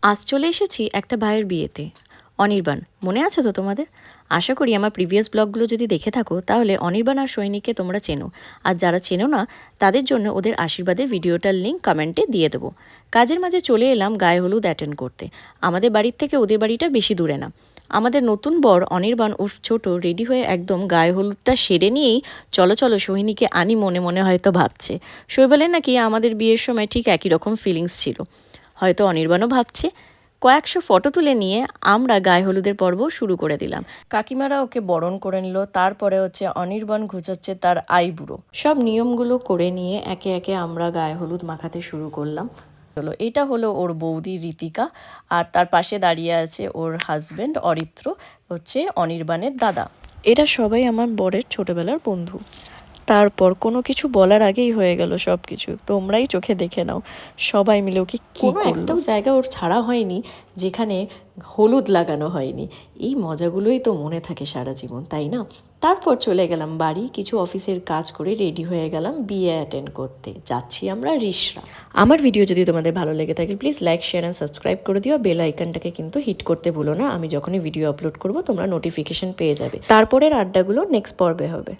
আজ চলে এসেছি একটা ভাইয়ের বিয়েতে, অনির্বাণ। মনে আছে তো তোমাদের? আশা করি আমার প্রিভিয়াস ব্লগগুলো যদি দেখে থাকো তাহলে অনির্বাণ আর সৈনিককে তোমরা চেনো। আর যারা চেনো না তাদের জন্য ওদের আশীর্বাদের ভিডিওটার লিঙ্ক কমেন্টে দিয়ে দেবো। কাজের মাঝে চলে এলাম গায়ে হলুদ অ্যাটেন্ড করতে। আমাদের বাড়ির থেকে ওদের বাড়িটা বেশি দূরে না। আমাদের নতুন বর অনির্বাণ উর্ফ ছোট রেডি হয়ে একদম গায়ে হলুদটা সেরে নিয়েই চলো চলো সোহিনীকে আনি মনে মনে হয়তো ভাবছে। শৈবালের নাকি আমাদের বিয়ের সময় ঠিক একই রকম ফিলিংস ছিল, হয়তো অনির্বাণও ভাবছে। কয়েকশো ফটো তুলে নিয়ে আমরা গায়ে হলুদের পর্ব শুরু করে দিলাম। কাকিমারা ওকে বরণ করে নিল, তারপরে হচ্ছে অনির্বাণ ঘুচাচ্ছে তার আইবুড়ো। সব নিয়মগুলো করে নিয়ে একে একে আমরা গায়ে হলুদ মাখাতে শুরু করলাম। এটা হলো ওর বৌদি রীতিকা, আর তার পাশে দাঁড়িয়ে আছে ওর হাজবেন্ড অরিত্র, হচ্ছে অনির্বাণের দাদা। এরা সবাই আমার বরের ছোটবেলার বন্ধু। তারপর কোনো কিছু বলার আগেই হয়ে গেল সব কিছু, তোমরাই চোখে দেখে নাও সবাই মিলে ওকে কি করলো। একটাও জায়গা ওর ছাড়া হয়নি যেখানে হলুদ লাগানো হয়নি। এই মজাগুলোই তো মনে থাকে সারা জীবন, তাই না? তারপর চলে গেলাম বাড়ি, কিছু অফিসের কাজ করে রেডি হয়ে গেলাম বিয়ে অ্যাটেন্ড করতে। যাচ্ছি আমরা রিসরা। আমার ভিডিও যদি তোমাদের ভালো লেগে থাকে please like share and subscribe করে দিও। বেল আইকনটাকে কিন্তু হিট করতে ভুলো না, আমি যখনই ভিডিও আপলোড করব তোমরা নোটিফিকেশন পেয়ে যাবে। তারপরের আড্ডাগুলো নেক্সট পর্বে হবে।